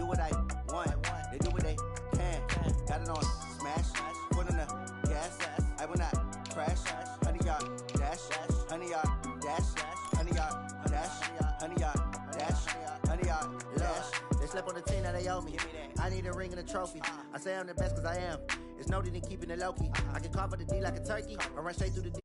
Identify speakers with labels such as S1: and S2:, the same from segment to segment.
S1: do what I want. They do what they can. Got it on smash. Foot on the gas. I will not crash. 100-yard dash. 100-yard dash. 100-yard dash. 100-yard dash. 100-yard dash. They slept on the team that they owe me. I need a ring and a trophy. I say I'm the best because I am. It's noted in keeping it low-key. I can carve for the D like a turkey. I run straight through the D.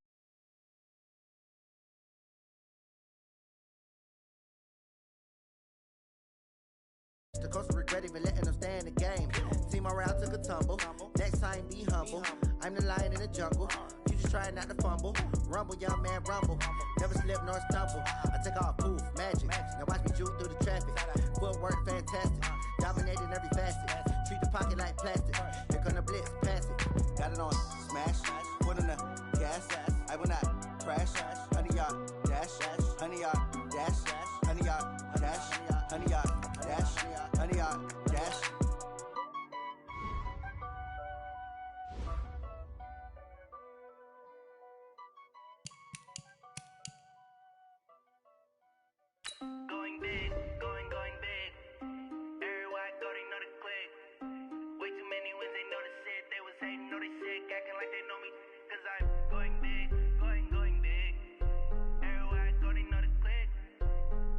S1: The coach regret even letting them stay in the game. Team around took a tumble. Next time be humble. I'm the lion in the jungle. You just trying not to fumble. Rumble, young man, rumble. Never slip nor stumble. I take off, poof, magic. Now watch me juke through the traffic. Footwork fantastic. Dominating every facet. Treat the pocket like plastic. Here come the blitz, pass it. Got it on smash. Foot on the gas. I will not crash. 100-yard dash. 100-yard dash. 100-yard dash. 100-yard dash. 100-yard dash.
S2: Going big, going big. Everywhere I go, they know the click. Way too many wins, they know the shit. They was hating, know they sick, acting like they know me. Cause I'm going big, going big. Everywhere I go, they know the click.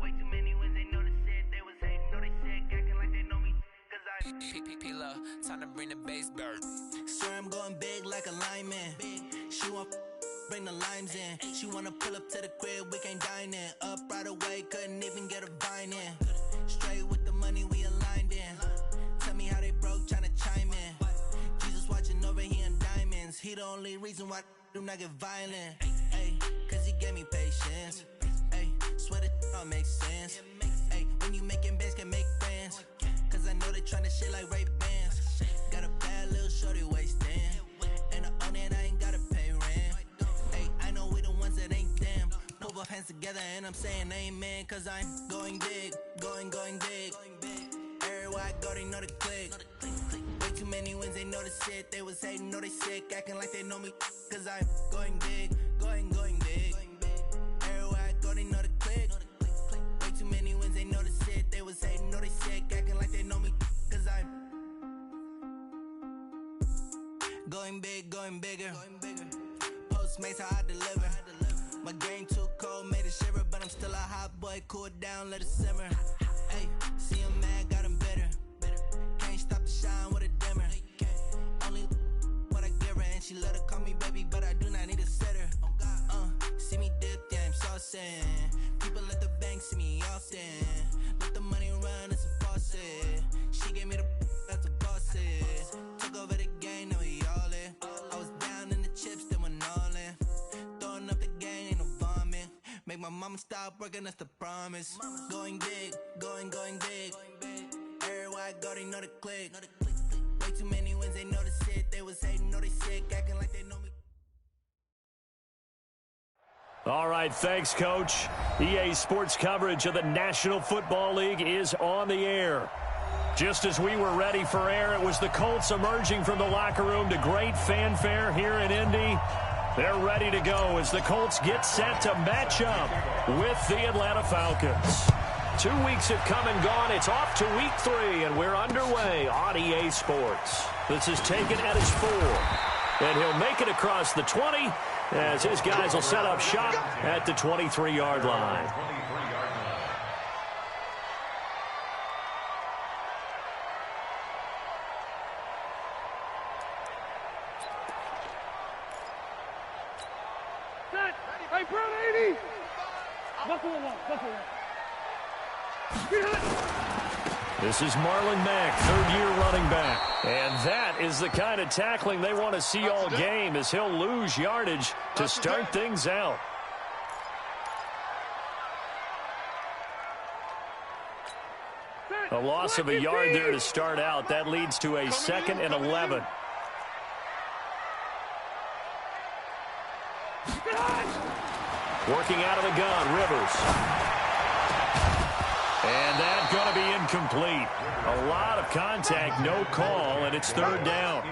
S2: Way too many wins, they know the shit. They was hating, know they sick, acting like they know me. Cause I'm
S3: P-P-P-Lo, time to bring the bass bird.
S2: Swear I'm going big like a lineman. She want bring the limes in. She wanna pull up to the crib, we can't dine in. Up right away, couldn't even get a vine in. Straight with the money, we aligned in. Tell me how they broke, tryna chime in. Jesus watching over, he in diamonds. He the only reason why I do not get violent. Ay, cause he gave me patience. Ay, swear that all makes sense. Ay, when you making bands, can make friends. Cause I know they tryna shit like Ray-Bans. Got a bad little shorty wasting. And I own it, I ain't gotta pay rent. Ay, I know we the ones that ain't them. Put both hands together and I'm saying amen. Cause I'm going big, going big. Everywhere I go, they know the click. Way too many wins, they know the shit. They was hating, know they sick, acting like they know me. Cause I'm going big, going big. Everywhere I go, they know the click. Way too many wins, they know the shit. They was hating, know they sick, acting like they know me. Cause I'm going big, going bigger. Postmates how I deliver. My game too cold, made it shiver, but I'm still a hot boy. Cool it down, let it simmer. Hey, see him mad, got him bitter. Can't stop the shine with a dimmer. Only what I give her, and she let her call me baby, but I do not need a sitter. See me dip, yeah, I'm saucing. People at the bank see me often. Let the money run, it's a faucet. She gave me the that's a boss is. Took over the game, now we all in. I was down in the chips, then went all in. Throwing up the game, ain't no vomit. Make my mama stop working, that's the promise. Going big, going big. Everywhere I go, they know the click. Way too many wins, they know the shit. They was hating, know they sick, acting like they know me.
S4: All right, thanks, Coach. EA Sports coverage of the National Football League is on the air. Just as we were ready for air, it was the Colts emerging from the locker room to great fanfare here in Indy. They're ready to go as the Colts get set to match up with the Atlanta Falcons. 2 weeks have come and gone. It's off to week 3, and we're underway on EA Sports. This is taken at his 4, and he'll make it across the 20 as his guys will set up shop at the 23-yard line.
S5: Hey, Brown 80! Buckle one.
S4: This is Marlon Mack, third-year running back. And that is the kind of tackling they want to see all game as he'll lose yardage to start things out. A loss of a yard there to start out. That leads to a 2nd and 11. Working out of the gun, Rivers. And that's going to be incomplete. A lot of contact, no call, and it's 3rd down.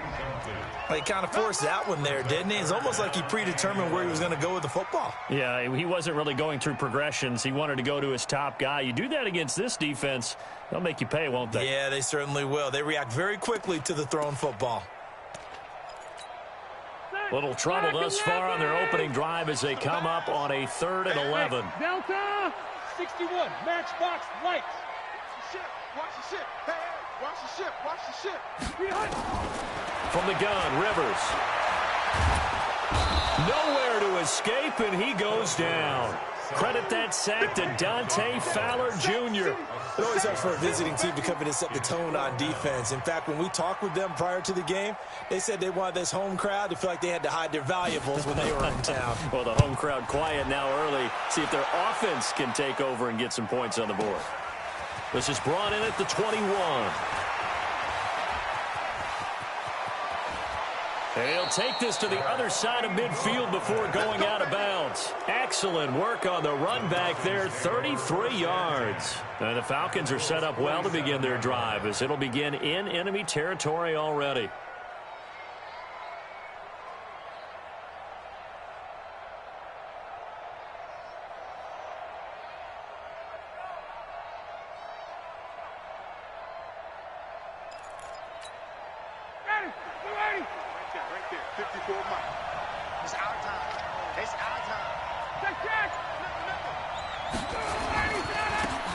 S6: He kind of forced that one there, didn't he? It's almost like he predetermined where he was going to go with the football.
S4: Yeah, he wasn't really going through progressions. He wanted to go to his top guy. You do that against this defense, they'll make you pay, won't they?
S6: Yeah, they certainly will. They react very quickly to the thrown football.
S4: Little trouble thus far on their opening drive as they come up on a 3rd and 11.
S5: Delta 61, matchbox lights.
S7: Watch the ship. Hey, watch the ship. Watch the ship.
S4: From the gun, Rivers. Nowhere to escape, and he goes down. Credit that sack to Dante Fowler Jr.
S6: It always helps for a visiting team to come in and set the tone on defense. In fact, when we talked with them prior to the game, they said they wanted this home crowd to feel like they had to hide their valuables when they were in town.
S4: Well, the home crowd quiet now early. See if their offense can take over and get some points on the board. This is brought in at the 21. He'll take this to the other side of midfield before going out of bounds. Excellent work on the run back there, 33 yards. And the Falcons are set up well to begin their drive as it'll begin in enemy territory already.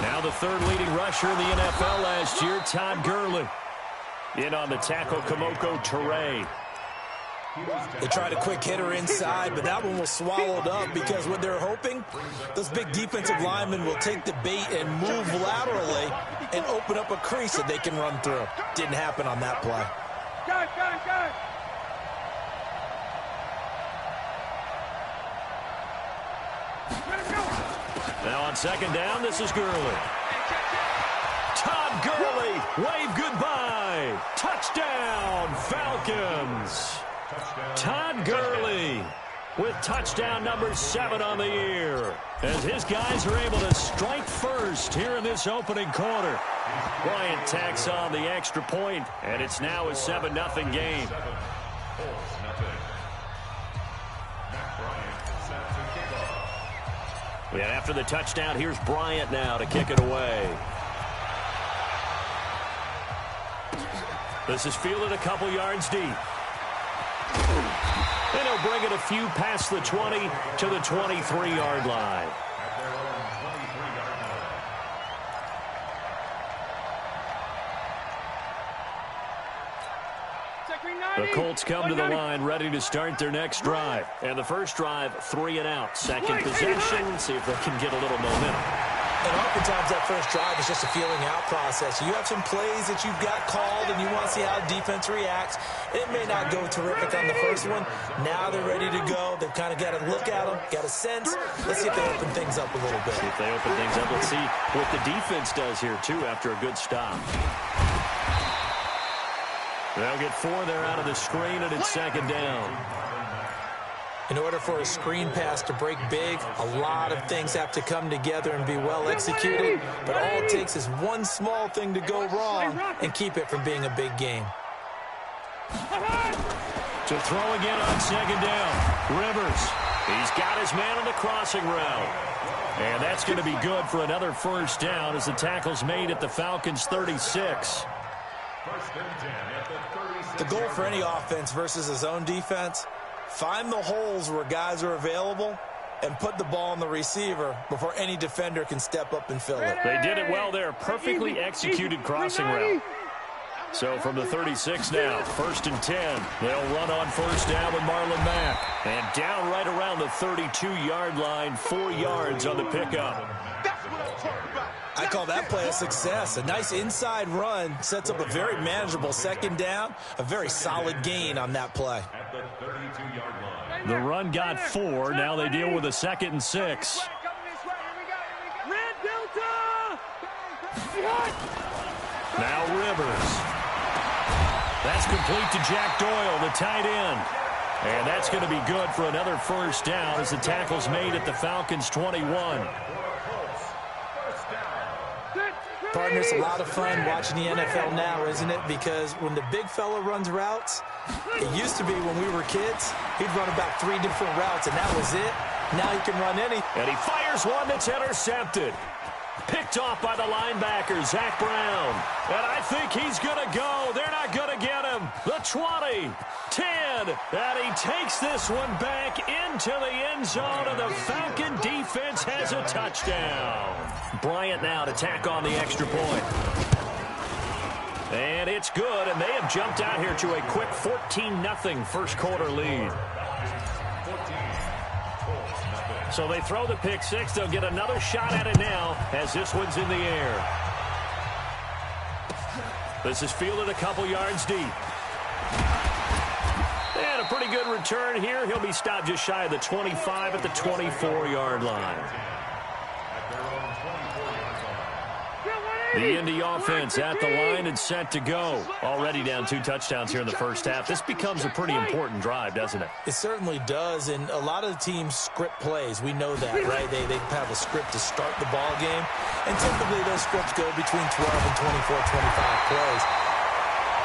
S4: Now the third leading rusher in the NFL last year, Todd Gurley. In on the tackle, Kamoko Toure.
S6: They tried a quick hitter inside, but that one was swallowed up because what they're hoping, those big defensive linemen will take the bait and move laterally and open up a crease that they can run through. Didn't happen on that play.
S5: Got it.
S4: Now on second down, this is Gurley. Todd Gurley, wave goodbye. Touchdown, Falcons. Todd Gurley with touchdown number 7 on the year. As his guys are able to strike first here in this opening quarter. Bryant tacks on the extra point, and it's now a 7-0 game. Yeah, after the touchdown, here's Bryant now to kick it away. This is fielded a couple yards deep. And he'll bring it a few past the 20 to the 23-yard line. The Colts come to the line ready to start their next drive. And the first drive, 3 and out. Second possession, see if they can get a little momentum.
S6: And oftentimes that first drive is just a feeling out process. You have some plays that you've got called and you want to see how defense reacts. It may not go terrific on the first one. Now they're ready to go. They've kind of got to look at them, got a sense. Let's see if they open things up a little bit.
S4: See if they open things up. Let's see what the defense does here, too, after a good stop. They'll get 4 there out of the screen, and it's second down.
S6: In order for a screen pass to break big, a lot of things have to come together and be well executed. But all it takes is one small thing to go wrong and keep it from being a big game.
S4: To throw again on second down. Rivers. He's got his man on the crossing route. And that's going to be good for another first down as the tackle's made at the Falcons' 36.
S6: The goal for any offense versus his own defense, find the holes where guys are available and put the ball on the receiver before any defender can step up and fill it.
S4: They did it well there. Perfectly executed crossing route. So from the 36 now, 1st and 10. They'll run on first down with Marlon Mack. And down right around the 32-yard line, 4 yards on the pickup.
S6: I call that play a success. A nice inside run sets up a very manageable second down. A very solid gain on that play.
S4: The run got 4. Now they deal with a 2nd and 6. Now Rivers. That's complete to Jack Doyle, the tight end. And that's going to be good for another first down as the tackle's made at the Falcons' 21.
S6: Part partner, it's a lot of fun watching the NFL now, isn't it? Because when the big fella runs routes, it used to be when we were kids, he'd run about 3 different routes, and that was it. Now he can run any.
S4: And he fires one that's intercepted. Picked off by the linebacker, Zach Brown. And I think he's going to go. They're not going to get him. The 20, 10, and he takes this one back into the end zone, and the Falcon defense has a touchdown. Bryant now to tack on the extra point. And it's good, and they have jumped out here to a quick 14-0 first quarter lead. So they throw the pick six. They'll get another shot at it now as this one's in the air. This is fielded a couple yards deep. And a pretty good return here. He'll be stopped just shy of the 25 at the 24-yard line. The Indy offense at the line and set to go. Already down 2 touchdowns here in the first half. This becomes a pretty important drive, doesn't it?
S6: It certainly does, and a lot of the teams script plays. We know that, right? They have a script to start the ball game, and typically those scripts go between 12 and 24, 25 plays.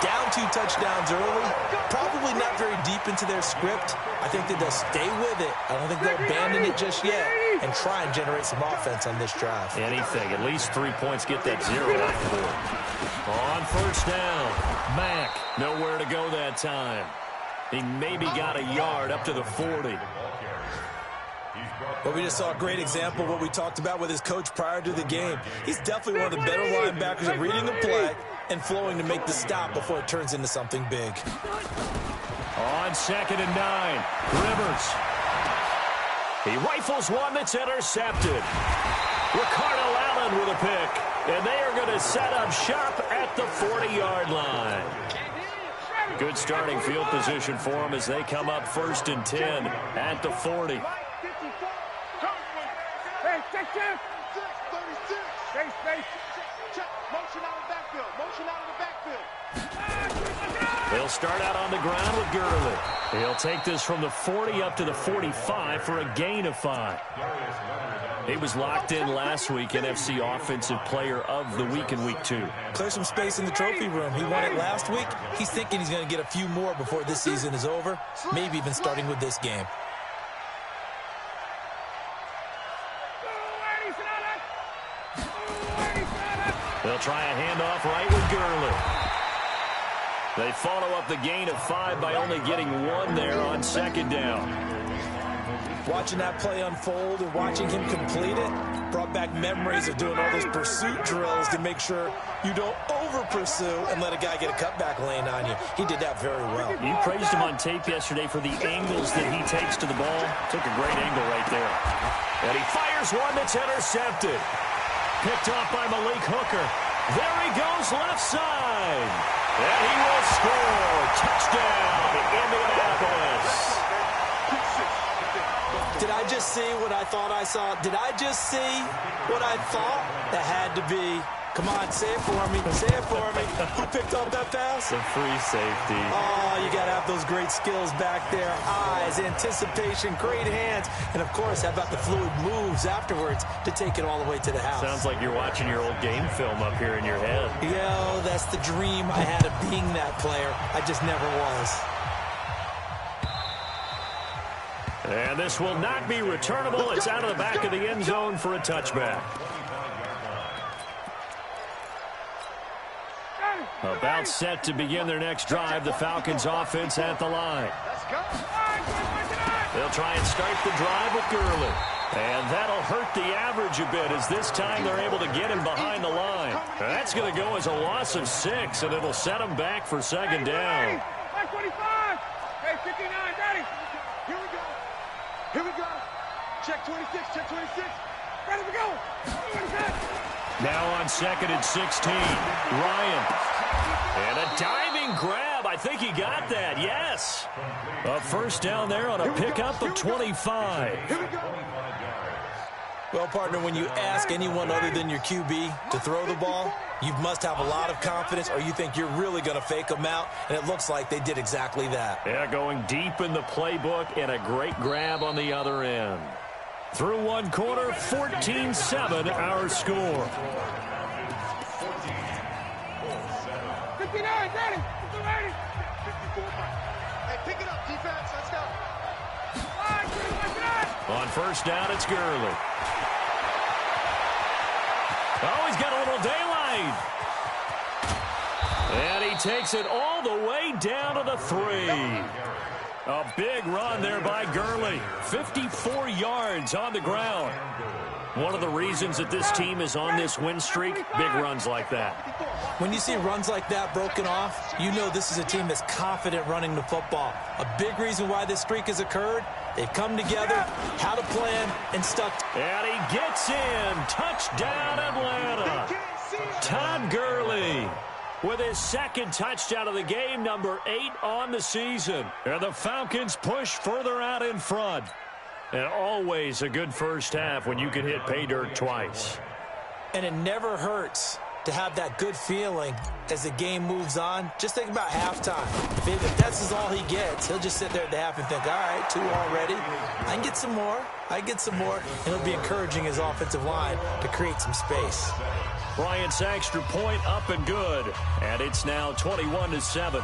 S6: Down 2 touchdowns early, probably not very deep into their script. I think that they'll stay with it. I don't think they'll abandon it just yet and try and generate some offense on this drive.
S4: Anything. At least 3 points. Get that 0 off the board. On first down, Mack nowhere to go that time. He maybe got a yard up to the 40.
S6: Well, we just saw a great example of what we talked about with his coach prior to the game. He's definitely one of the better linebackers at reading the play and flowing to make the stop before it turns into something big.
S4: On 2nd and 9, Rivers. He rifles one that's intercepted. Ricardo Allen with a pick. And they are going to set up shop at the 40-yard line. Good starting field position for them as they come up 1st and 10 at the 40. They'll start out on the ground with Gurley. He'll take this from the 40 up to the 45 for a gain of 5. He was locked in last week, NFC Offensive Player of the Week in Week 2.
S6: Clear some space in the trophy room. He won it last week. He's thinking he's going to get a few more before this season is over, maybe even starting with this game.
S4: They'll try a handoff right with Gurley. They follow up the gain of 5 by only getting 1 there on 2nd down.
S6: Watching that play unfold and watching him complete it brought back memories of doing all those pursuit drills to make sure you don't over-pursue and let a guy get a cutback lane on you. He did that very well.
S4: You praised him on tape yesterday for the angles that he takes to the ball. Took a great angle right there. And he fires one that's intercepted. Picked off by Malik Hooker. There he goes left side. And he will score. Touchdown, Indianapolis.
S6: Did I just see what I thought I saw? Did I just see what I thought? That had to be. Come on, say it for me. Say it for me. Who picked up that pass?
S4: The free safety.
S6: Oh, you got to have those great skills back there. Eyes, anticipation, great hands. And, of course, how about the fluid moves afterwards to take it all the way to the house?
S4: Sounds like you're watching your old game film up here in your head.
S6: Yo, that's the dream I had of being that player. I just never was.
S4: And this will not be returnable. It's out of the back of the end zone for a touchback. About set to begin their next drive, the Falcons offense at the line. They'll try and start the drive with Gurley. And that'll hurt the average a bit as this time they're able to get him behind the line. That's going to go as a loss of 6, and it'll set them back for 2nd down.
S5: Hey, 25. Hey, 59, ready.
S7: Here we go. Here we go. Check 26, check 26.
S5: Ready to go.
S4: Now on 2nd and 16, Ryan. And a diving grab. I think he got that, yes. A first down there on a pickup of 25.
S7: Here we go.
S6: Well, partner, when you ask anyone other than your QB to throw the ball, you must have a lot of confidence or you think you're really going to fake them out, and it looks like they did exactly that.
S4: Yeah, going deep in the playbook and a great grab on the other end. Through one quarter, 14-7 our score.
S5: 59, Daddy. 80.
S7: 54 Mike. Hey, pick it up, defense. Let's go.
S4: On first down, it's Gurley. Oh, he's got a little daylight. And he takes it all the way down to the 3. A big run there by Gurley. 54 yards on the ground. One of the reasons that this team is on this win streak, big runs like that.
S6: When you see runs like that broken off, you know this is a team that's confident running the football. A big reason why this streak has occurred, they've come together, had a plan, and stuck.
S4: And he gets in. Touchdown, Atlanta. Todd Gurley with his second touchdown of the game, number 8 on the season. And the Falcons push further out in front. And always a good first half when you can hit pay dirt twice.
S6: And it never hurts to have that good feeling as the game moves on. Just think about halftime. If that's all he gets, he'll just sit there at the half and think, all right, 2 already. I can get some more. I get some more. And it'll be encouraging his offensive line to create some space.
S4: Bryant's extra point up and good. And it's now 21-7.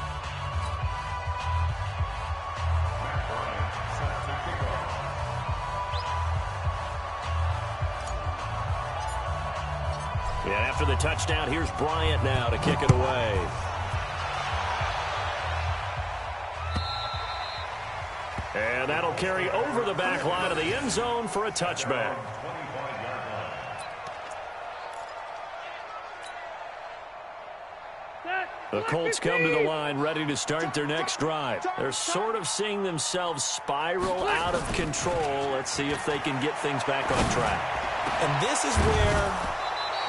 S4: And after the touchdown, here's Bryant now to kick it away. And that'll carry over the back line of the end zone for a touchback. The Colts come to the line ready to start their next drive. They're sort of seeing themselves spiral out of control. Let's see if they can get things back on track.
S6: And this is where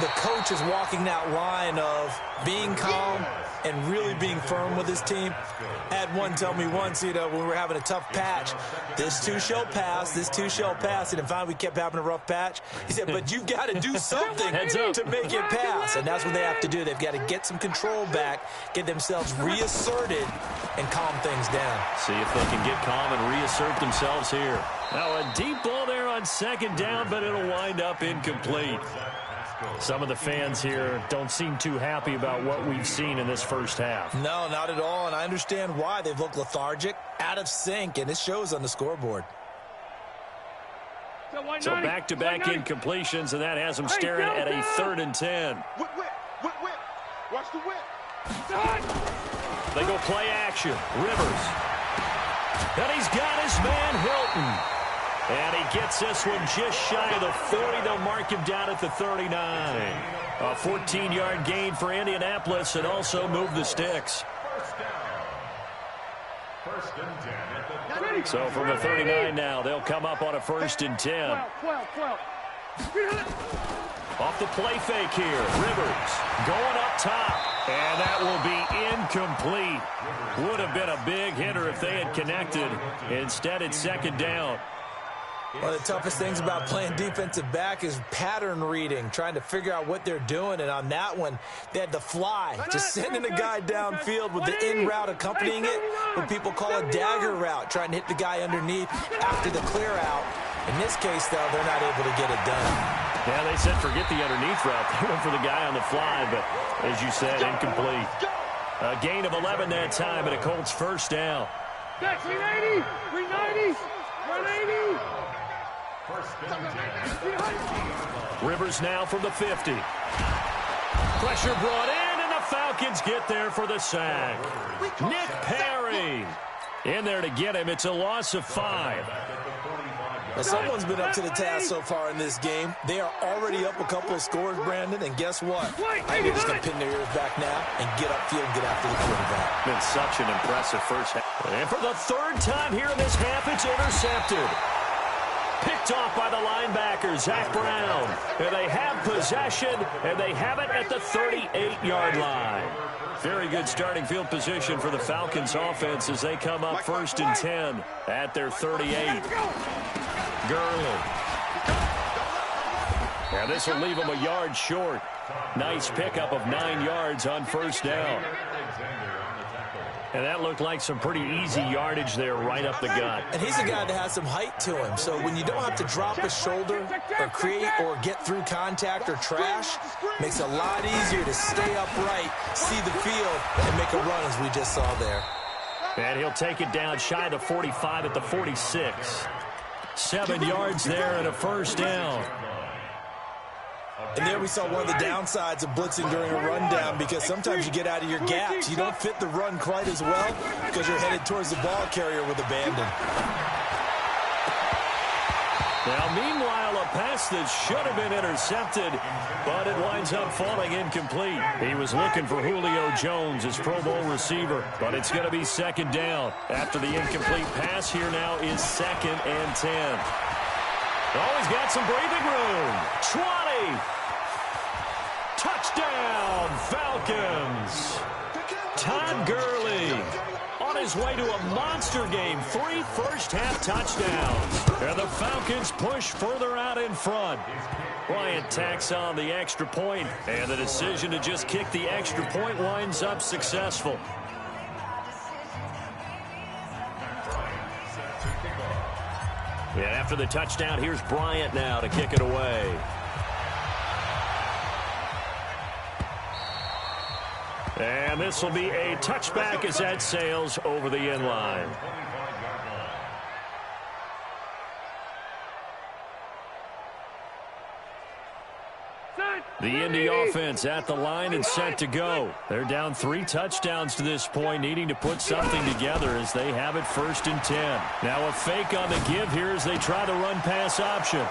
S6: the coach is walking that line of being calm and really being firm with his team. I had one tell me once, when we were having a tough patch, this too shall pass, this too shall pass. And finally we kept having a rough patch. He said, but you've got to do something to make it pass. And that's what they have to do. They've got to get some control back, get themselves reasserted, and calm things down.
S4: See if they can get calm and reassert themselves here. Now a deep ball there on second down, but it'll wind up incomplete. Some of the fans here don't seem too happy about what we've seen in this first half.
S6: No, not at all, and I understand why. They've looked lethargic, out of sync, and it shows on the scoreboard.
S4: So back-to-back incompletions, and that has them staring at a 3rd and 10.
S7: Whip. Watch the whip.
S4: They go play action. Rivers. And he's got his man Hilton. And he gets this one just shy of the 40. They'll mark him down at the 39. A 14-yard gain for Indianapolis and also move the sticks. So from the 39 now, they'll come up on a 1st and 10.
S5: 12.
S4: Off the play fake here. Rivers going up top. And that will be incomplete. Would have been a big hitter if they had connected. Instead, it's 2nd down.
S6: One of the toughest things about playing defensive back is pattern reading, trying to figure out what they're doing. And on that one, they had the fly, just sending a guy downfield with the in route accompanying it, what people call a dagger route, trying to hit the guy underneath after the clear out. In this case, though, they're not able to get it done.
S4: Yeah, they said forget the underneath route. They went for the guy on the fly, but as you said, incomplete. A gain of 11 that time, and a Colts 1st down.
S5: 390, 390, 180.
S4: Rivers now from the 50. Pressure brought in, and the Falcons get there for the sack. Nick Perry in there to get him. It's a loss of 5.
S6: Now, someone's been up to the task so far in this game. They are already up a couple of scores, Brandon, and guess what? I think they're just going to pin their ears back now and get upfield and get after the quarterback.
S4: Been such an impressive first half. And for the 3rd time here in this half, it's intercepted. Picked off by the linebacker, Zach Brown. And they have possession, and they have it at the 38-yard line. Very good starting field position for the Falcons offense as they come up 1st and 10 at their 38. Gurley. And this will leave them a yard short. Nice pickup of 9 yards on 1st down. And that looked like some pretty easy yardage there right up the gut.
S6: And he's a guy that has some height to him. So when you don't have to drop his shoulder or create or get through contact or trash, makes it a lot easier to stay upright, see the field, and make a run as we just saw there.
S4: And he'll take it down shy of the 45 at the 46. 7 yards there and a first down.
S6: And there we saw one of the downsides of blitzing during a rundown, because sometimes you get out of your gaps. You don't fit the run quite as well because you're headed towards the ball carrier with abandon.
S4: Now, meanwhile, a pass that should have been intercepted, but it winds up falling incomplete. He was looking for Julio Jones, his Pro Bowl receiver, but it's going to be second down. After the incomplete pass, here now is 2nd and 10. Oh, he's got some breathing room. 20. Touchdown, Falcons. Todd Gurley on his way to a monster game. 3 first-half touchdowns. And the Falcons push further out in front. Bryant tacks on the extra point, and the decision to just kick the extra point winds up successful. And after the touchdown, here's Bryant now to kick it away. And this will be a touchback as that sails over the end line. The Indy offense at the line and set to go. They're down 3 touchdowns to this point, needing to put something together as they have it 1st and 10. Now a fake on the give here as they try the run-pass option.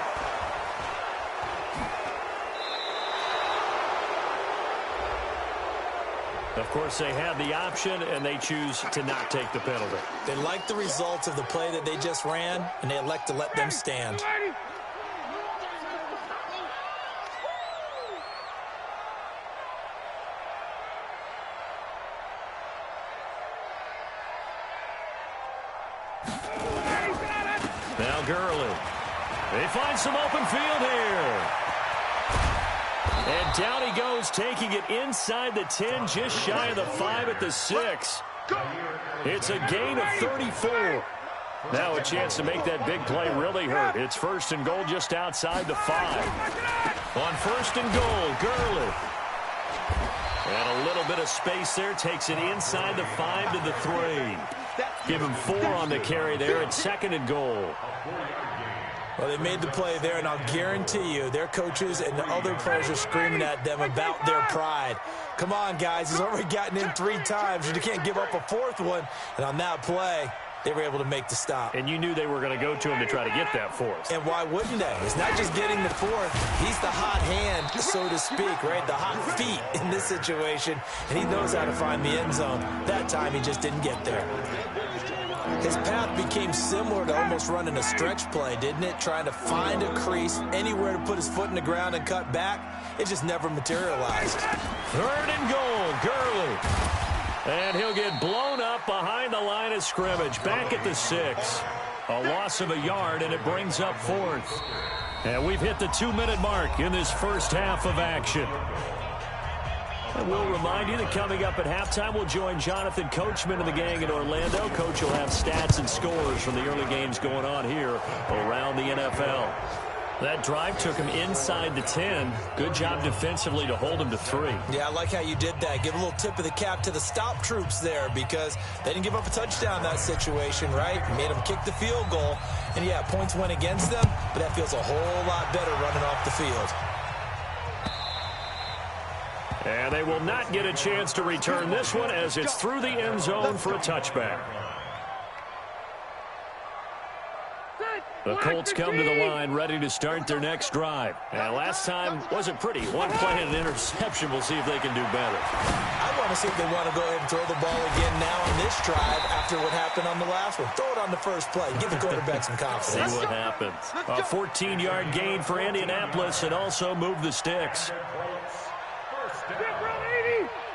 S4: Of course, they have the option, and they choose to not take the penalty.
S6: They like the results of the play that they just ran, and they elect to let them stand.
S4: Now Gurley. They find some open field here. And down he goes, taking it inside the 10, just shy of the 5 at the 6. It's a gain of 34. Now a chance to make that big play really hurt. It's 1st and goal just outside the 5. On 1st and goal, Gurley. And a little bit of space there, takes it inside the 5 to the 3. Give him 4 on the carry there at 2nd and goal.
S6: Well, they made the play there, and I'll guarantee you their coaches and the other players are screaming at them about their pride. Come on, guys. He's already gotten in 3 times. You can't give up a 4th one. And on that play, they were able to make the stop.
S4: And you knew they were going to go to him to try to get that 4th.
S6: And why wouldn't they? It's not just getting the 4th. He's the hot hand, so to speak, right? The hot feet in this situation. And he knows how to find the end zone. That time, he just didn't get there. His path became similar to almost running a stretch play, didn't it? Trying to find a crease, anywhere to put his foot in the ground and cut back. It just never materialized.
S4: 3rd and goal, Gurley. And he'll get blown up behind the line of scrimmage. Back at the 6. A loss of a yard, and it brings up 4th. And we've hit the 2-minute mark in this first half of action. And we'll remind you that coming up at halftime, we'll join Jonathan Coachman and the gang in Orlando. Coach will have stats and scores from the early games going on here around the NFL. That drive took him inside the 10. Good job defensively to hold him to 3.
S6: Yeah, I like how you did that. Give a little tip of the cap to the stop troops there, because they didn't give up a touchdown in that situation, right? Made them kick the field goal. And, yeah, points went against them, but that feels a whole lot better running off the field.
S4: And they will not get a chance to return this one as it's through the end zone for a touchback. The Colts come to the line ready to start their next drive. And last time wasn't pretty. 1 play and an interception. We'll see if they can do better.
S6: I want to see if they want to go ahead and throw the ball again now on this drive after what happened on the last one. Throw it on the first play. Give the quarterback some confidence.
S4: See what happens. A 14-yard gain for Indianapolis and also move the sticks.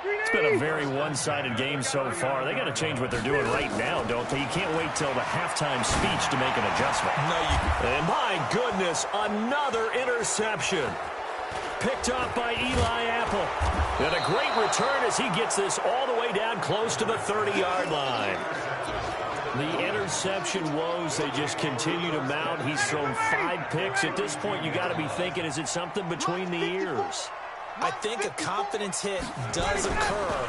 S4: It's been a very one-sided game so far. They got to change what they're doing right now, don't they? You can't wait till the halftime speech to make an adjustment.
S6: No, you...
S4: And my goodness, another interception. Picked off by Eli Apple. And a great return as he gets this all the way down close to the 30-yard line. The interception woes, they just continue to mount. He's thrown 5 picks. At this point, you got to be thinking, is it something between the ears?
S6: I think a confidence hit does occur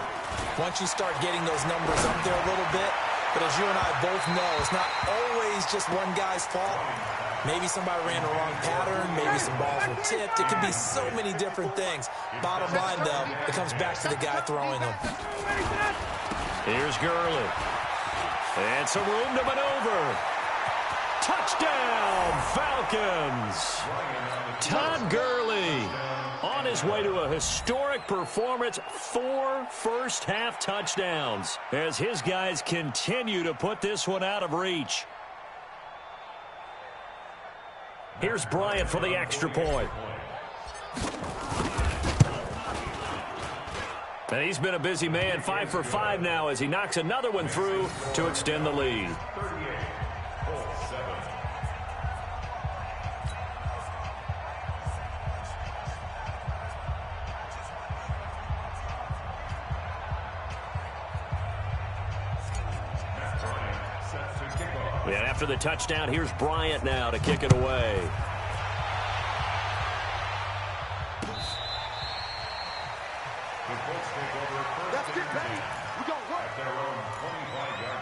S6: once you start getting those numbers up there a little bit. But as you and I both know, it's not always just one guy's fault. Maybe somebody ran the wrong pattern. Maybe some balls were tipped. It could be so many different things. Bottom line, though, it comes back to the guy throwing them.
S4: Here's Gurley. And some room to maneuver. Touchdown, Falcons. Todd Gurley on his way to a historic performance. 4 first-half touchdowns as his guys continue to put this one out of reach. Here's Bryant for the extra point. And he's been a busy man, 5 for 5 now as he knocks another one through to extend the lead. And after the touchdown, here's Bryant now to kick it away.
S7: Let's get ready. We're going to work. Their own 25-yard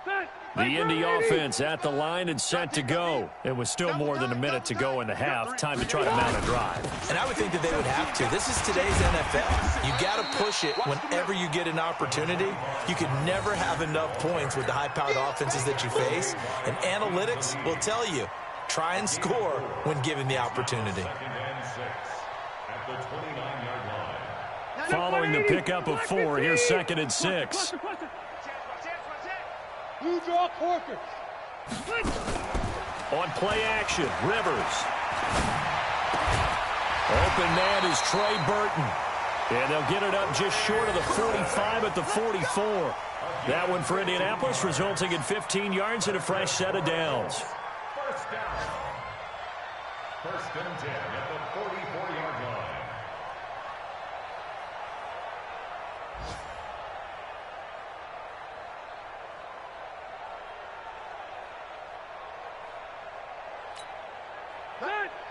S7: line.
S4: The Indy offense at the line and set to go. It was still more than a minute to go in the half. Time to try to mount a drive.
S6: And I would think that they would have to. This is today's NFL. You got to push it whenever you get an opportunity. You can never have enough points with the high-powered offenses that you face. And analytics will tell you, try and score when given the opportunity.
S4: Following the pickup of 4, here's 2nd and 6.
S5: Blue draw Corker.
S4: On play action, Rivers. Open man is Trey Burton. And they'll get it up just short of the 45 at the 44. That one for Indianapolis, resulting in 15 yards and a fresh set of downs.
S7: First down. 1st and 10 at the 44-yard line.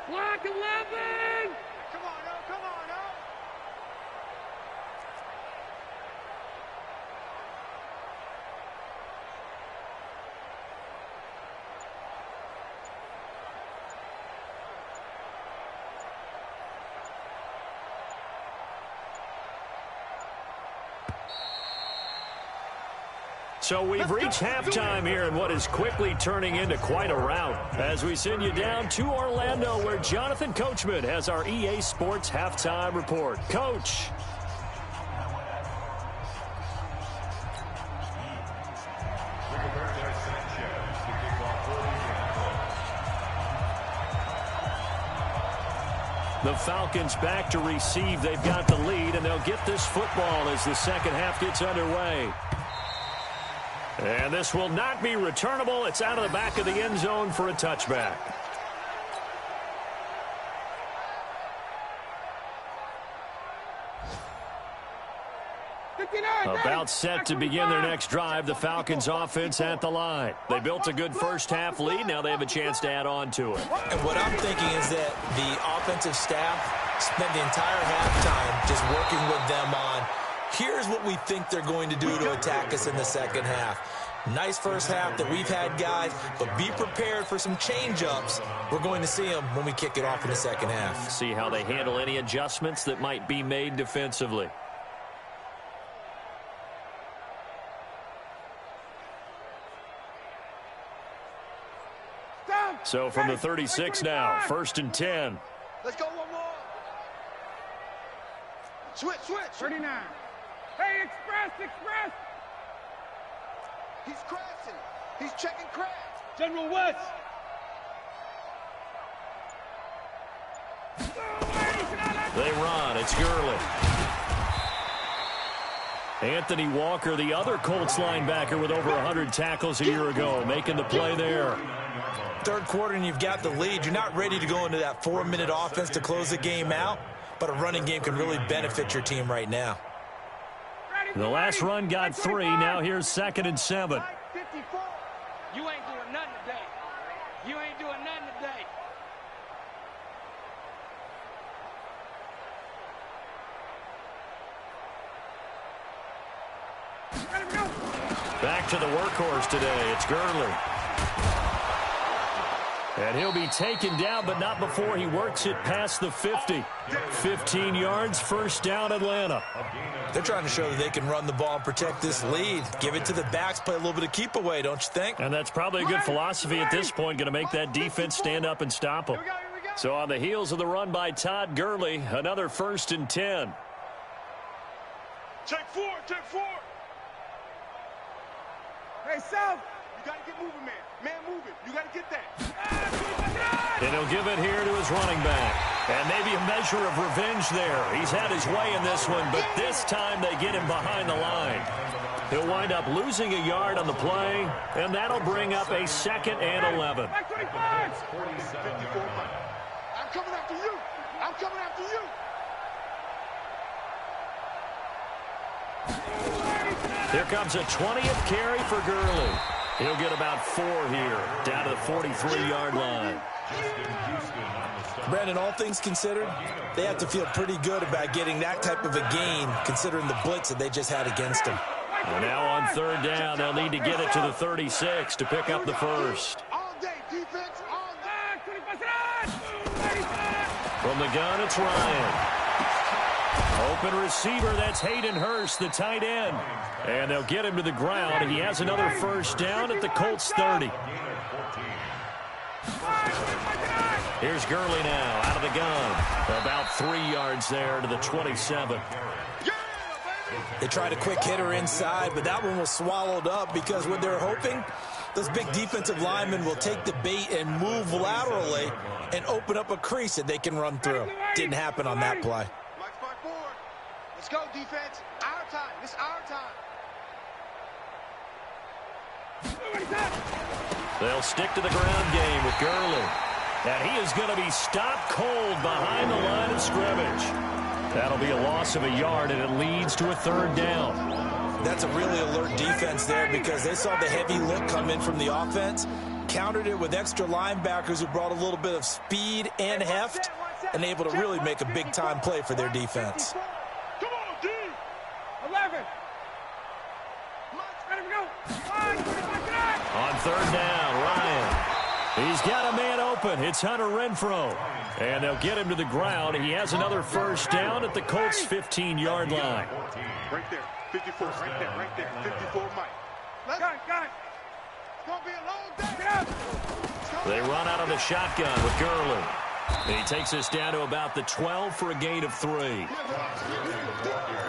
S5: Block 11!
S7: Come on, no, come on, no.
S4: So we've reached halftime here in what is quickly turning into quite a rout as we send you down to Orlando where Jonathan Coachman has our EA Sports halftime report. Coach. The Falcons back to receive. They've got the lead, and they'll get this football as the second half gets underway. And this will not be returnable. It's out of the back of the end zone for a touchback. About set to begin their next drive. The Falcons offense at the line. They built a good first half lead. Now they have a chance to add on to it.
S6: And what I'm thinking is that the offensive staff spent the entire halftime just working with them on, here's what we think they're going to do to attack us in the second half. Nice first half that we've had, guys, but be prepared for some change-ups. We're going to see them when we kick it off in the second half.
S4: See how they handle any adjustments that might be made defensively. So from the 36 now, 1st and 10.
S7: Let's go one more. Switch.
S5: 39. Hey, express.
S7: He's crashing. He's checking crash.
S5: General West.
S4: They run. It's Gurley. Anthony Walker, the other Colts linebacker with over 100 tackles a year ago, making the play there.
S6: Third quarter and you've got the lead. You're not ready to go into that 4-minute offense to close the game out, but a running game can really benefit your team right now.
S4: The last run got 3. Now here's 2nd and 7.
S5: You ain't doing nothing today. You ain't doing nothing today.
S4: Back to the workhorse today. It's Gurley. And he'll be taken down, but not before he works it past the 50. 15 yards, first down, Atlanta.
S6: They're trying to show that they can run the ball and protect this lead. Give it to the backs, play a little bit of keep away, don't you think?
S4: And that's probably a good philosophy at this point, going to make that defense stand up and stop them. So on the heels of the run by Todd Gurley, another 1st and 10.
S5: Check 4, check 4. Hey, South, you got to get moving, man. Man, move it. You got to get that.
S4: And he'll give it here to his running back. And maybe a measure of revenge there. He's had his way in this one, but this time they get him behind the line. He'll wind up losing a yard on the play, and that'll bring up a 2nd and 11.
S5: I'm coming after you. I'm coming after you.
S4: Here comes a 20th carry for Gurley. He'll get about 4 here, down to the 43-yard line.
S6: Brandon, all things considered, they have to feel pretty good about getting that type of a gain, considering the blitz that they just had against them.
S4: And now on 3rd down, they'll need to get it to the 36 to pick up the first. From the gun, it's Ryan. Open receiver, that's Hayden Hurst, the tight end. And they'll get him to the ground. He has another first down at the Colts 30. Here's Gurley now, out of the gun. About 3 yards there to the 27.
S6: They tried a quick hitter inside, but that one was swallowed up because what they're hoping, those big defensive linemen will take the bait and move laterally and open up a crease that they can run through. Didn't happen on that play.
S5: Let's go, defense. Our time. It's our time.
S4: They'll stick to the ground game with Gurley. And he is going to be stopped cold behind the line of scrimmage. That'll be a loss of a yard, and it leads to a 3rd down.
S6: That's a really alert defense there because they saw the heavy look come in from the offense, countered it with extra linebackers who brought a little bit of speed and heft, and able to really make a big-time play for their defense.
S5: Come on, D. 11. Ready to go.
S4: On 3rd down, Ryan. He's got a man open. It's Hunter Renfrow. And they'll get him to the ground. He has another first down at the Colts' 15-yard line.
S5: Right there. 54. Right there. 54, Mike. Got it. It's going to be a long day. Get up.
S4: They run out of the shotgun with Gurley. And he takes us down to about the 12 for a gain of 3.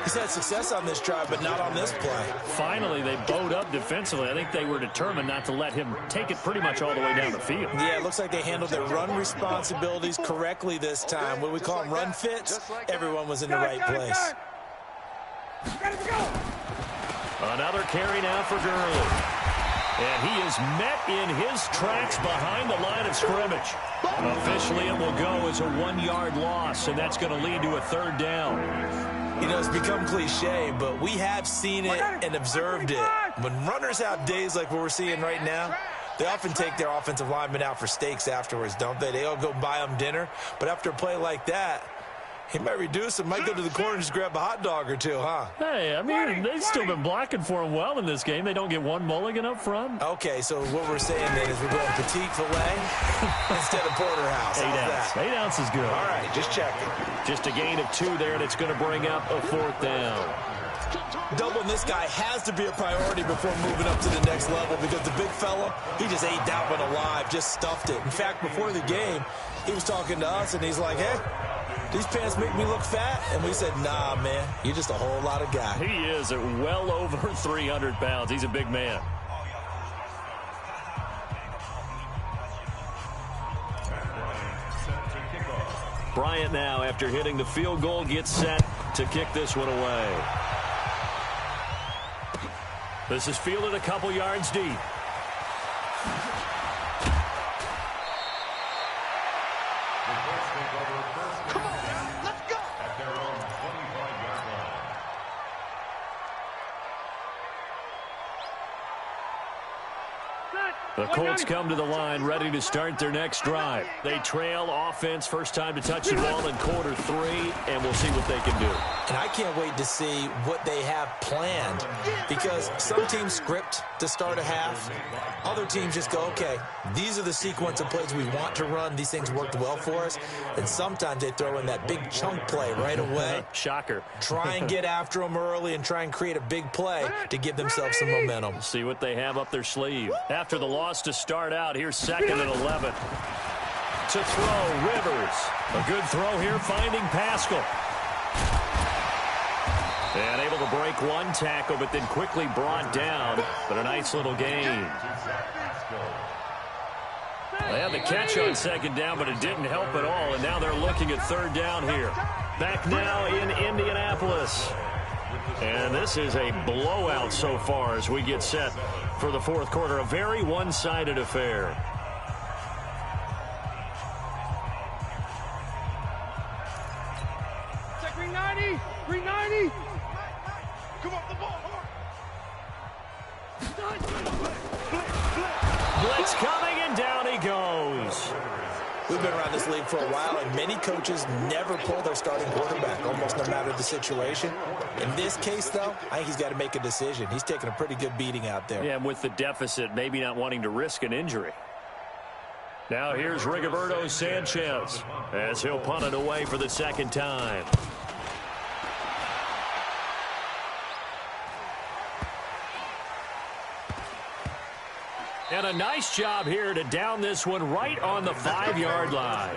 S6: He's had success on this drive, but not on this play.
S4: Finally, they bowed up defensively. I think they were determined not to let him take it pretty much all the way down the field.
S6: Yeah, it looks like they handled their run responsibilities correctly this time. What we call them run fits, everyone was in the right place.
S4: Another carry now for Gurley. And he is met in his tracks behind the line of scrimmage. Officially, it will go as a 1-yard loss, and that's going to lead to a 3rd down.
S6: You know, it's become cliche, but we have seen it and observed it. When runners have days like what we're seeing right now, they often take their offensive linemen out for steaks afterwards, don't they? They all go buy them dinner. But after a play like that, he might reduce him, might go to the corner and just grab a hot dog or two, huh?
S4: Hey, I mean, they've still been blocking for him well in this game. They don't get one mulligan up front.
S6: Okay, so what we're saying then is we're going petite filet instead of porterhouse.
S4: 8 ounce. 8 ounce is good.
S6: All right, just checking.
S4: Just a gain of 2 there, and it's going to bring up a 4th down.
S6: Doubling this guy has to be a priority before moving up to the next level because the big fella, he just ate that one alive, just stuffed it. In fact, before the game, he was talking to us, and he's like, hey, these pants make me look fat? And we said, nah, man, you're just a whole lot of guy.
S4: He is at well over 300 pounds. He's a big man. Bryant now, after hitting the field goal, gets set to kick this one away. This is fielded a couple yards deep.
S5: Come on, let's go.
S7: At their own 25-yard line.
S4: The Colts come to the line ready to start their next drive. They trail offense, first time to touch the ball in quarter 3, and we'll see what they can do.
S6: And I can't wait to see what they have planned, because some teams script to start a half. Other teams just go, okay, these are the sequence of plays we want to run. These things worked well for us. And sometimes they throw in that big chunk play right away.
S4: Shocker.
S6: Try and get after them early and try and create a big play to give themselves some momentum.
S4: See what they have up their sleeve. After the loss to start out, here's 2nd and 11. To throw, Rivers. A good throw here, finding Pascal. And able to break one tackle, but then quickly brought down. But a nice little gain. They had the catch on 2nd down, but it didn't help at all. And now they're looking at 3rd down here. Back now in Indianapolis. And this is a blowout so far as we get set for the 4th quarter. A very one-sided affair.
S5: Check 390. 390. Come on, the ball.
S4: Blitz coming, and down he goes.
S6: We've been around this league for a while, and many coaches never pull their starting quarterback, almost no matter the situation. In this case, though, I think he's got to make a decision. He's taking a pretty good beating out there.
S4: Yeah, and with the deficit, maybe not wanting to risk an injury. Now here's Rigoberto Sanchez as he'll punt it away for the 2nd time. And a nice job here to down this one right on the 5-yard line.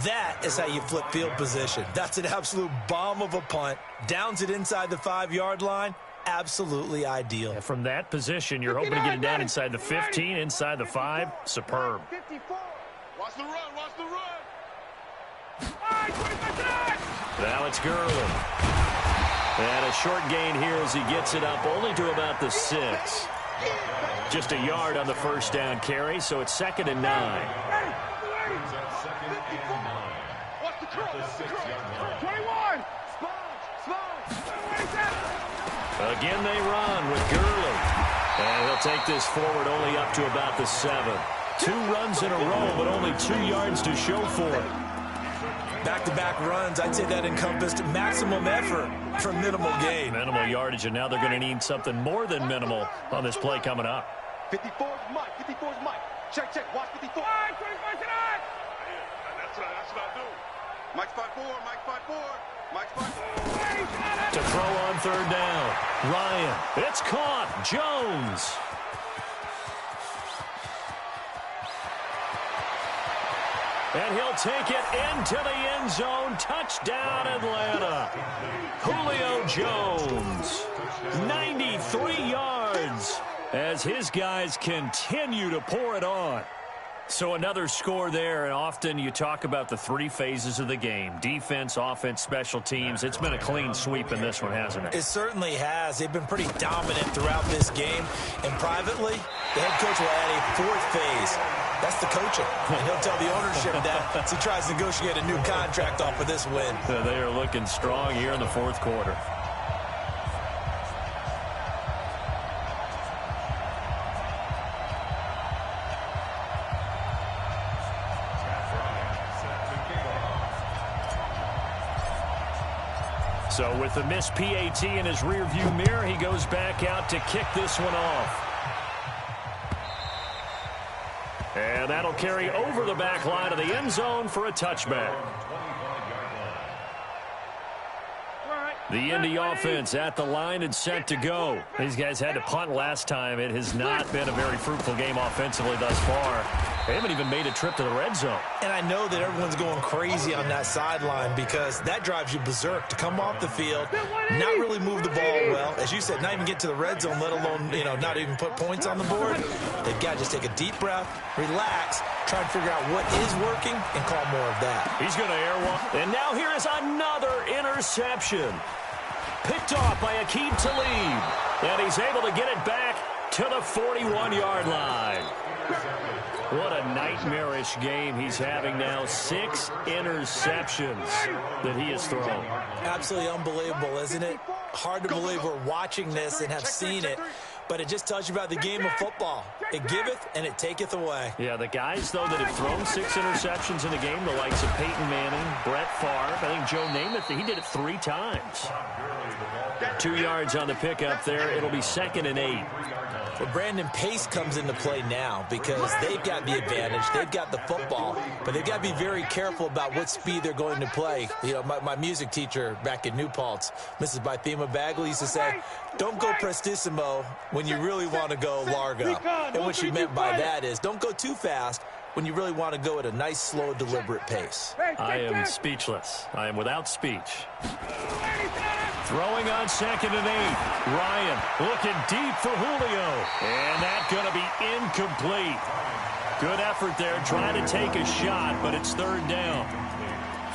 S6: That is how you flip field position. That's an absolute bomb of a punt. Downs it inside the 5-yard line. Absolutely ideal.
S4: And from that position, you're hoping to get it down inside the 15, inside the 5. Superb.
S5: 54. Watch the run. Watch the run.
S4: Now it's Gurley. And a short gain here as he gets it up only to about the 6. Just a yard on the 1st down carry, so it's 2nd and 9.
S5: Watch the curl. 21.
S4: Again they run with Gurley. And he'll take this forward only up to about the 7. 2 runs in a row, but only 2 yards to show for it.
S6: Back-to-back runs, I'd say that encompassed maximum effort for minimal gain.
S4: Minimal yardage, and now they're going to need something more than minimal on this play coming up.
S5: 54's Mike. 54's Mike. Check. Watch 54. That's what I do. Mike's 5'4". Mike's 5'4". Mike's 5'4".
S4: To throw on 3rd down. Ryan. It's caught. Jones. And he'll take it into the end zone. Touchdown, Atlanta. Julio Jones. 93 yards as his guys continue to pour it on. So another score there, and often you talk about the 3 phases of the game. Defense, offense, special teams. It's been a clean sweep in this one, hasn't it?
S6: It certainly has. They've been pretty dominant throughout this game. And privately, the head coach will add a 4th phase. That's the coaching. And he'll tell the ownership that as he tries to negotiate a new contract off of this win.
S4: They are looking strong here in the 4th quarter. So with the missed PAT in his rearview mirror, he goes back out to kick this one off. And that'll carry over the back line of the end zone for a touchback. The Indy offense at the line and set to go. These guys had to punt last time. It has not been a very fruitful game offensively thus far. They haven't even made a trip to the red zone.
S6: And I know that everyone's going crazy on that sideline because that drives you berserk to come off the field, not really move the ball well. As you said, not even get to the red zone, let alone, not even put points on the board. They've got to just take a deep breath, relax, try and figure out what is working, and call more of that.
S4: He's going to air one. And now here is another interception. Picked off by Aqib Talib. And he's able to get it back to the 41-yard line. What a nightmarish game he's having now. 6 interceptions that he has thrown.
S6: Absolutely unbelievable, isn't it? Hard to believe we're watching this and have seen it, but it just tells you about the game of football. It giveth and it taketh away.
S4: Yeah, the guys, though, that have thrown 6 interceptions in a game, the likes of Peyton Manning, Brett Favre, I think Joe Namath, he did it 3 times. 2 yards on the pickup there. It'll be 2nd and 8.
S6: Well, Brandon, pace comes into play now because they've got the advantage. They've got the football, but they've got to be very careful about what speed they're going to play. You know, my music teacher back in New Paltz, Mrs. Bythema Bagley, used to say, don't go prestissimo when you really want to go largo. And what she meant by that is don't go too fast when you really want to go at a nice, slow, deliberate pace.
S4: I am speechless. I am without speech. Throwing on 2nd and 8. Ryan looking deep for Julio. And that's going to be incomplete. Good effort there, trying to take a shot, but it's 3rd down.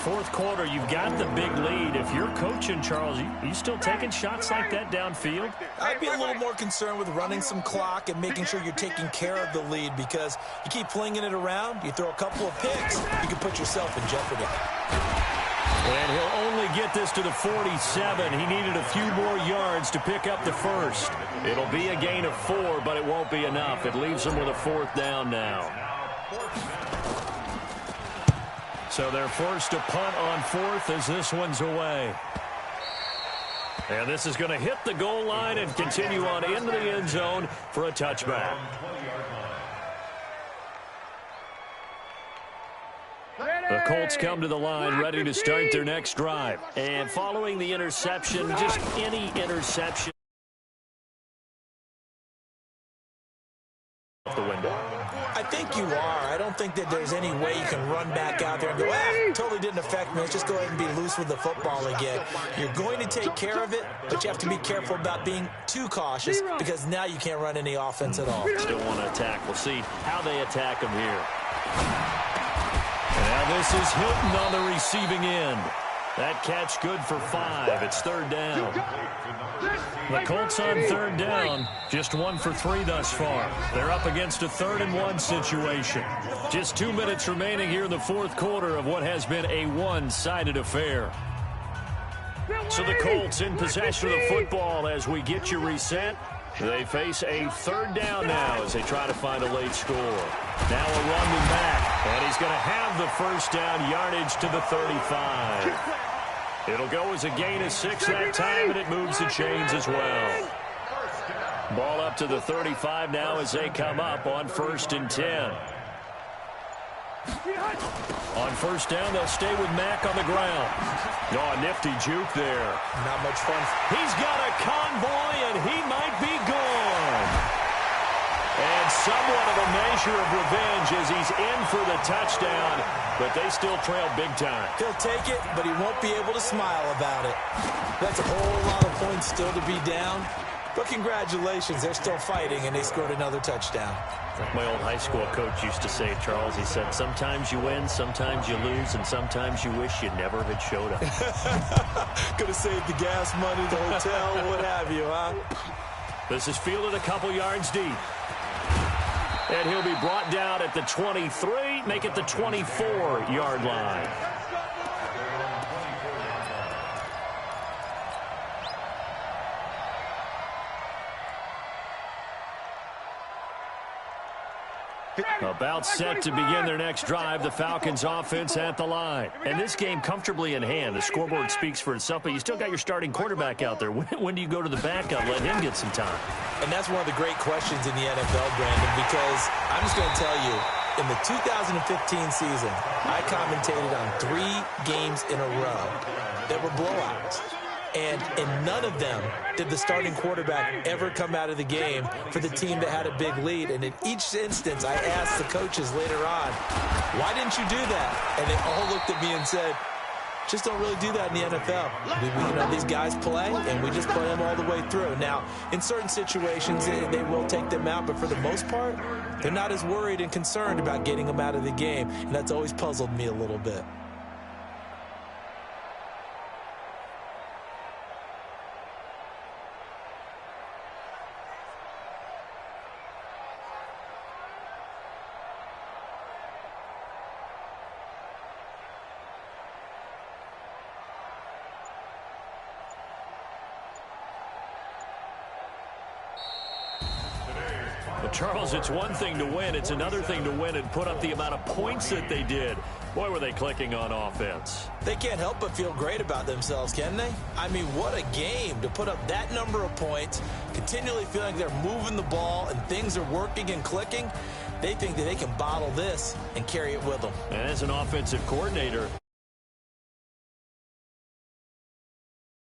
S4: 4th quarter, you've got the big lead. If you're coaching, Charles, you still taking shots like that downfield?
S6: I'd be a little more concerned with running some clock and making sure you're taking care of the lead, because you keep flinging it around, you throw a couple of picks, you can put yourself in jeopardy.
S4: And he'll only get this to the 47. He needed a few more yards to pick up the first. It'll be a gain of 4, but it won't be enough. It leaves him with a 4th down now. So they're forced to punt on 4th as this one's away. And this is going to hit the goal line and continue on into the end zone for a touchback. The Colts come to the line ready to start their next drive. And following the interception, just any interception off the window.
S6: I think you are. I don't think that there's any way you can run back out there and go, totally didn't affect me. Let's just go ahead and be loose with the football again. You're going to take care of it, but you have to be careful about being too cautious, because now you can't run any offense at all.
S4: Still want to attack. We'll see how they attack him here. Now this is Hilton on the receiving end. That catch good for 5. It's 3rd down. The Colts on 3rd down, just 1 for 3 thus far. They're up against a 3rd and 1 situation. Just 2 minutes remaining here in the 4th quarter of what has been a one-sided affair. So the Colts in possession of the football as we get you reset. They face a 3rd down now as they try to find a late score. Now a run with Mack, and he's going to have the 1st down, yardage to the 35. It'll go as a gain of 6 that time, and it moves the chains as well. Ball up to the 35 now as they come up on 1st and 10. On 1st down, they'll stay with Mack on the ground. Oh, nifty juke there.
S6: Not much fun.
S4: He's got a convoy, and he might be gone. And somewhat of a measure of revenge as he's in for the touchdown, but they still trail big time.
S6: He'll take it, but he won't be able to smile about it. That's a whole lot of points still to be down. But congratulations, they're still fighting, and they scored another touchdown.
S4: Like my old high school coach used to say, Charles, he said, sometimes you win, sometimes you lose, and sometimes you wish you never had showed up.
S6: Could have saved the gas money, the hotel, what have you, huh?
S4: This is fielded a couple yards deep. And he'll be brought down at the 23, make it the 24-yard line. About set to begin their next drive, the Falcons offense at the line. And this game comfortably in hand. The scoreboard speaks for itself, but you still got your starting quarterback out there. When do you go to the backup, let him get some time?
S6: And that's one of the great questions in the NFL, Brandon, because I'm just going to tell you, in the 2015 season, I commentated on 3 games in a row that were blowouts. And in none of them did the starting quarterback ever come out of the game for the team that had a big lead. And in each instance, I asked the coaches later on, why didn't you do that? And they all looked at me and said, just don't really do that in the NFL. These guys play, and we just play them all the way through. Now, in certain situations, they will take them out, but for the most part, they're not as worried and concerned about getting them out of the game. And that's always puzzled me a little bit.
S4: Charles, it's one thing to win. It's another thing to win and put up the amount of points that they did. Boy, were they clicking on offense.
S6: They can't help but feel great about themselves, can they? I mean, what a game to put up that number of points, continually feeling they're moving the ball and things are working and clicking. They think that they can bottle this and carry it with them.
S4: And as an offensive coordinator,